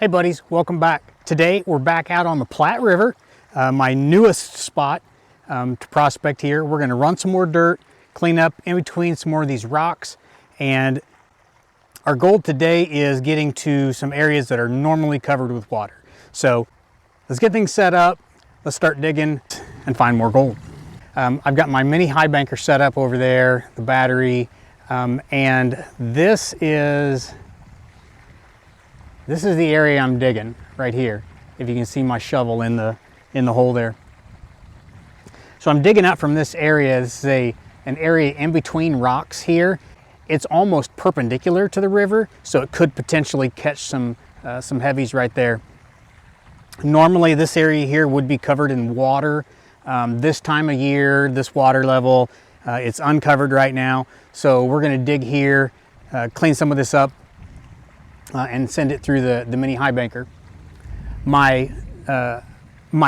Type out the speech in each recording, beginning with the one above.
Hey buddies, welcome back. Today we're back out on the Platte River, my newest spot to prospect here. We're gonna run some more dirt, clean up in between some more of these rocks, and our goal today is getting to some areas that are normally covered with water. So let's get things set up, let's start digging and find more gold. I've got my mini high banker set up over there, the battery, and this is the area I'm digging right here. If you can see my shovel in the hole there. So I'm digging out from this area. This is an area in between rocks here. It's almost perpendicular to the river, so it could potentially catch some heavies right there. Normally this area here would be covered in water. This time of year, this water level, it's uncovered right now. So we're gonna dig here, clean some of this up, and send it through the mini high banker. My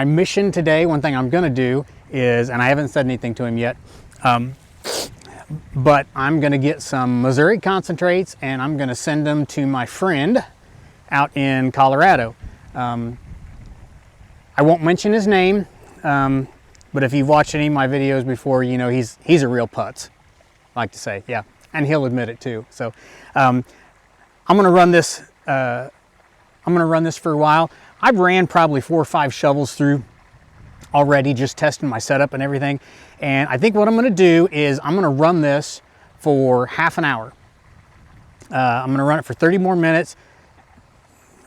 mission today, one thing I'm gonna do is, and I haven't said anything to him yet, but I'm gonna get some Missouri concentrates and I'm gonna send them to my friend out in Colorado. I won't mention his name, but if you've watched any of my videos before, you know he's a real putz, I like to say, yeah, and he'll admit it too. So I'm gonna run this. I'm gonna run this for a while. I've ran probably 4 or 5 shovels through already, just testing my setup and everything. And I think what I'm gonna do is I'm gonna run this for half an hour. I'm gonna run it for 30 more minutes.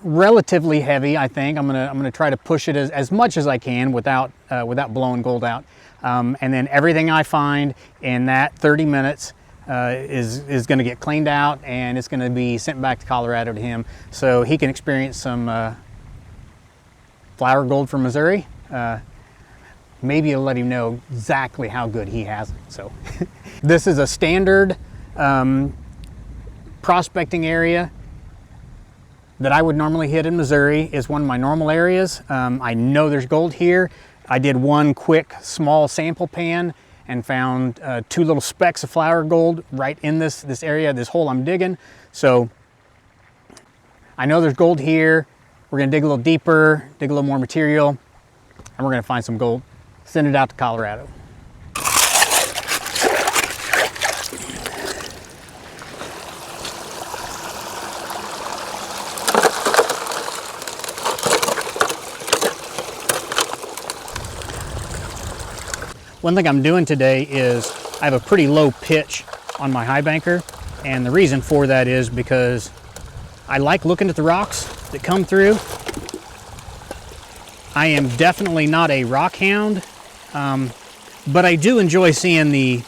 Relatively heavy, I think. I'm gonna try to push it as much as I can without blowing gold out. And then everything I find in that 30 minutes. Is going to get cleaned out and it's going to be sent back to Colorado to him so he can experience some flour gold from Missouri. Maybe it'll let him know exactly how good he has it. So this is a standard prospecting area that I would normally hit in Missouri. Is one of my normal areas. I know there's gold here. I did one quick small sample pan and found 2 little specks of flour gold right in this area, this hole I'm digging. So I know there's gold here. We're gonna dig a little deeper, dig a little more material, and we're gonna find some gold, send it out to Colorado. One thing I'm doing today is I have a pretty low pitch on my high banker, and the reason for that is because I like looking at the rocks that come through. I am definitely not a rock hound, but I do enjoy seeing the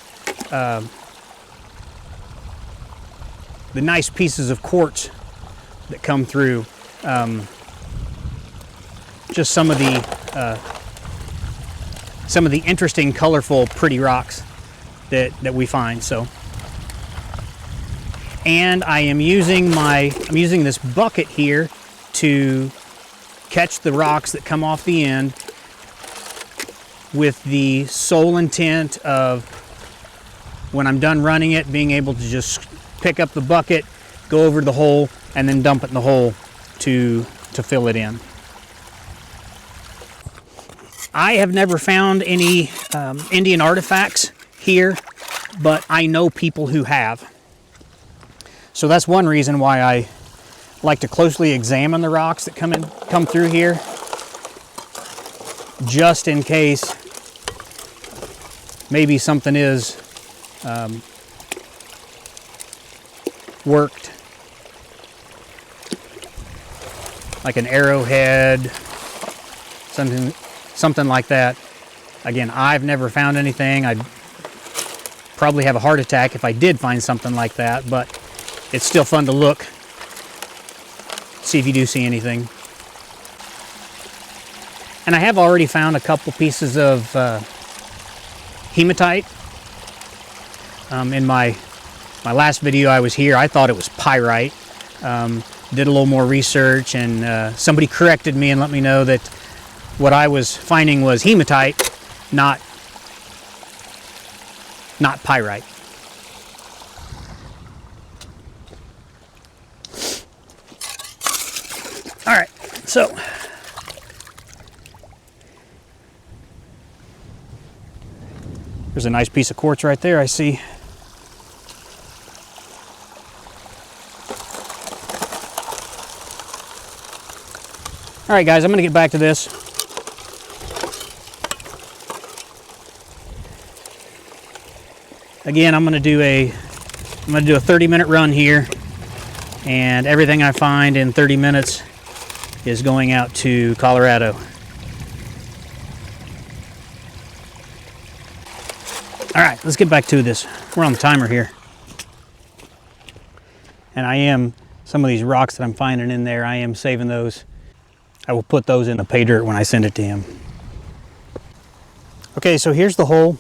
nice pieces of quartz that come through. Just some of the interesting, colorful, pretty rocks that we find. So, and I am using this bucket here to catch the rocks that come off the end with the sole intent of, when I'm done running it, being able to just pick up the bucket, go over to the hole, and then dump it in the hole to fill it in. I have never found any Indian artifacts here, but I know people who have. So that's one reason why I like to closely examine the rocks that come through here, just in case maybe something is worked, like an arrowhead, something like that. Again, I've never found anything. I'd probably have a heart attack if I did find something like that, but it's still fun to look, see if you do see anything. And I have already found a couple pieces of hematite. In my last video I was here, I thought it was pyrite. Did a little more research, and somebody corrected me and let me know that what I was finding was hematite, not pyrite. All right, so there's a nice piece of quartz right there, I see. All right, guys, I'm gonna get back to this. Again, I'm gonna do a 30-minute run here, and everything I find in 30 minutes is going out to Colorado. All right, let's get back to this. We're on the timer here. And some of these rocks that I'm finding in there, I am saving those. I will put those in the pay dirt when I send it to him. Okay, so here's the hole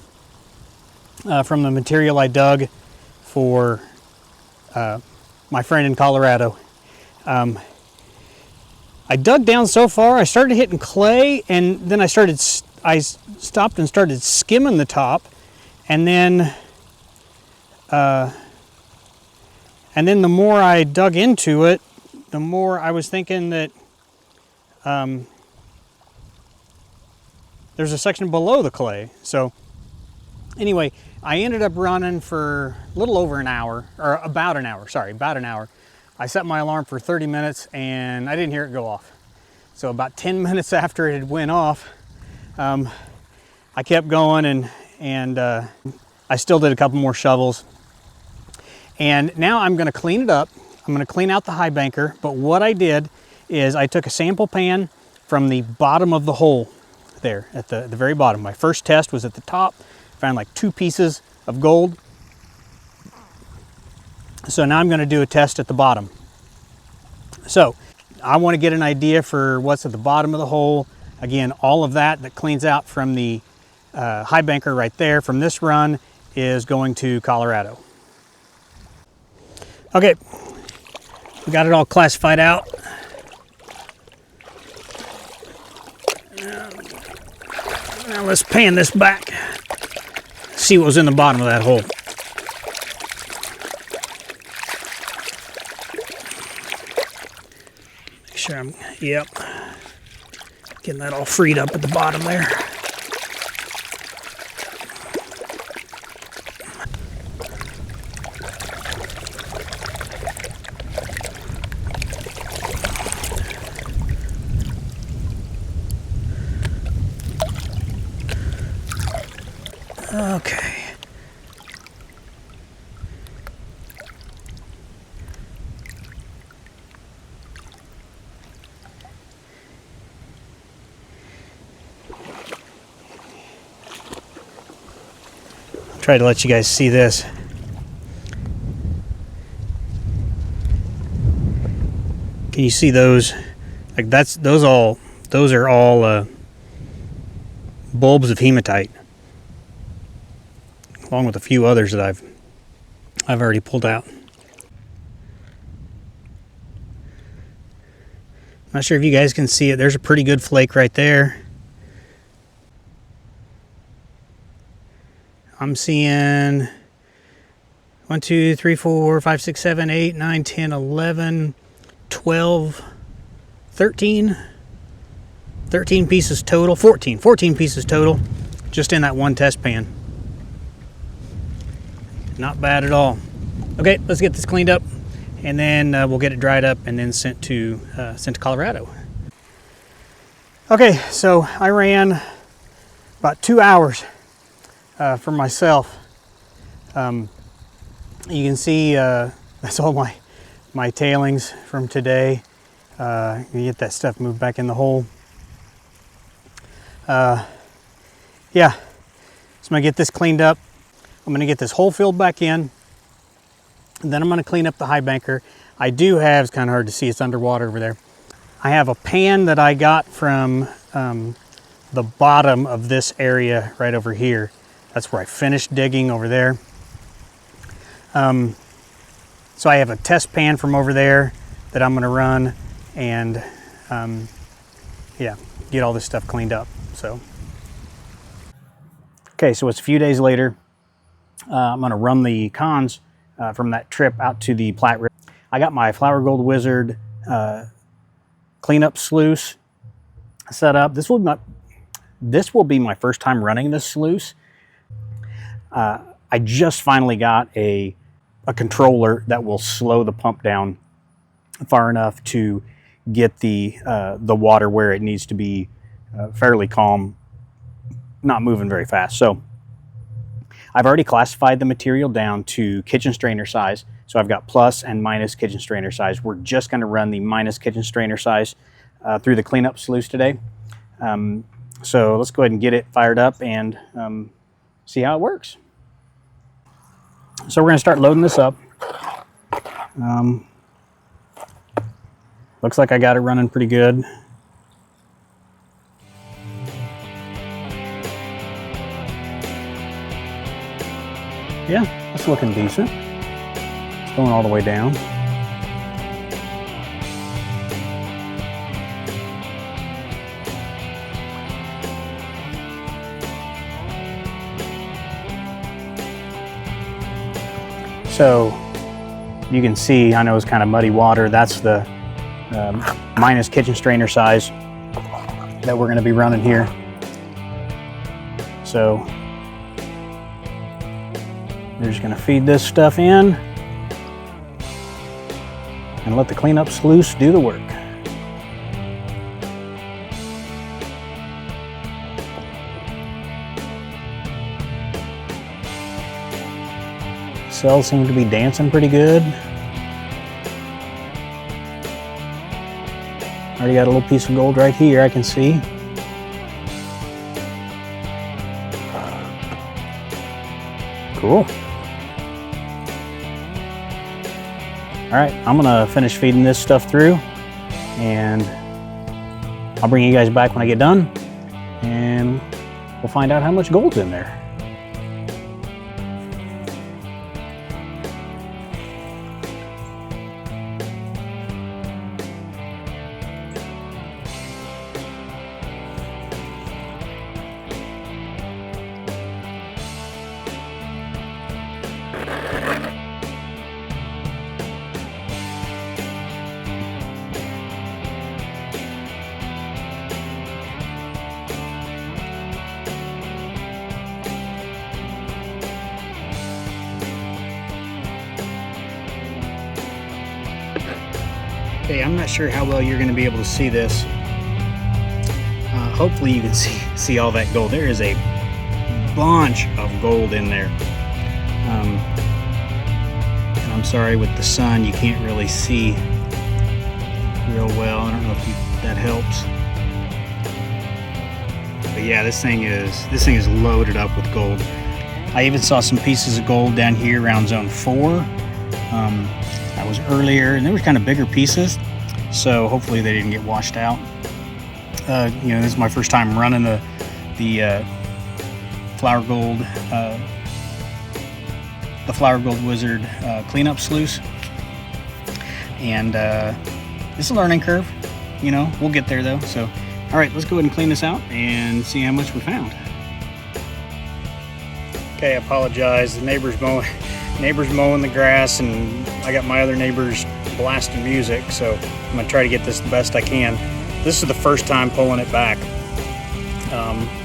from the material I dug for my friend in Colorado. I dug down so far, I started hitting clay, and then I stopped and started skimming the top, and then the more I dug into it, the more I was thinking that there's a section below the clay. So anyway, I ended up running for a little over an hour, or about an hour. I set my alarm for 30 minutes and I didn't hear it go off. So about 10 minutes after it had went off, I kept going and I still did a couple more shovels. And now I'm gonna clean it up. I'm gonna clean out the high banker, but what I did is I took a sample pan from the bottom of the hole there at the very bottom. My first test was at the top, found like 2 pieces of gold. So now I'm gonna do a test at the bottom. So I wanna get an idea for what's at the bottom of the hole. Again, all of that cleans out from the high banker right there from this run is going to Colorado. Okay, we got it all classified out. Now let's pan this back, see what was in the bottom of that hole. Make sure I'm, yep, getting that all freed up at the bottom there. Okay. I'll try to let you guys see this. Can you see those? Like those are all bulbs of hematite, along with a few others that I've already pulled out. Not sure if you guys can see it. There's a pretty good flake right there. I'm seeing 1, 2, 3, 4, 5, 6, 7, 8, 9, 10, 11, 12, 13 pieces total, 14 pieces total, just in that one test pan. Not bad at all. Okay, let's get this cleaned up, and then we'll get it dried up and then sent to Colorado. Okay, so I ran about 2 hours for myself. You can see that's all my tailings from today. You get that stuff moved back in the hole. Yeah, so I'm gonna get this cleaned up. I'm gonna get this hole filled back in, and then I'm gonna clean up the high banker. I do have, it's kind of hard to see, it's underwater over there. I have a pan that I got from the bottom of this area right over here. That's where I finished digging over there. So I have a test pan from over there that I'm gonna run and yeah, get all this stuff cleaned up. So, okay, so it's a few days later. I'm gonna run the cons from that trip out to the Platte River. I got my Flower Gold Wizard cleanup sluice set up. This will be my first time running this sluice. I just finally got a controller that will slow the pump down far enough to get the water where it needs to be, fairly calm, not moving very fast. So I've already classified the material down to kitchen strainer size. So I've got plus and minus kitchen strainer size. We're just going to run the minus kitchen strainer size through the cleanup sluice today. So let's go ahead and get it fired up and see how it works. So we're going to start loading this up. Looks like I got it running pretty good. Yeah, that's looking decent. It's going all the way down. So you can see, I know it's kind of muddy water. That's the minus kitchen strainer size that we're going to be running here. So we're just going to feed this stuff in and let the cleanup sluice do the work. Cells seem to be dancing pretty good. Already got a little piece of gold right here, I can see. Cool. All right, I'm gonna finish feeding this stuff through and I'll bring you guys back when I get done and we'll find out how much gold's in there. Okay, I'm not sure how well you're going to be able to see this. Hopefully you can see all that gold. There is a bunch of gold in there. And I'm sorry, with the sun you can't really see real well. I don't know if that helps. But yeah, this thing is loaded up with gold. I even saw some pieces of gold down here around zone 4. That was earlier, and they were kind of bigger pieces, so hopefully they didn't get washed out. You know, this is my first time running the Flower Gold Wizard cleanup sluice, and it's a learning curve. You know, we'll get there though. So, all right, let's go ahead and clean this out and see how much we found. Okay, I apologize. The neighbor's mowing the grass, and I got my other neighbors blasting music, so I'm gonna try to get this the best I can. This is the first time pulling it back.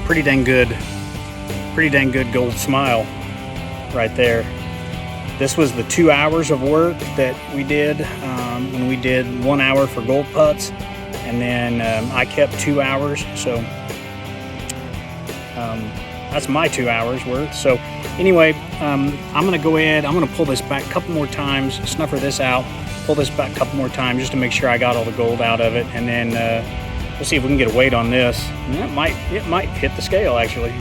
Pretty dang good gold smile right there. This was the 2 hours of work that we did when we did 1 hour for gold putts, and then I kept 2 hours, so that's my 2 hours worth. So anyway, I'm gonna go ahead, I'm gonna pull this back a couple more times, snuffer this out, pull this back a couple more times just to make sure I got all the gold out of it, and then we'll see if we can get a weight on this. And it might hit the scale actually.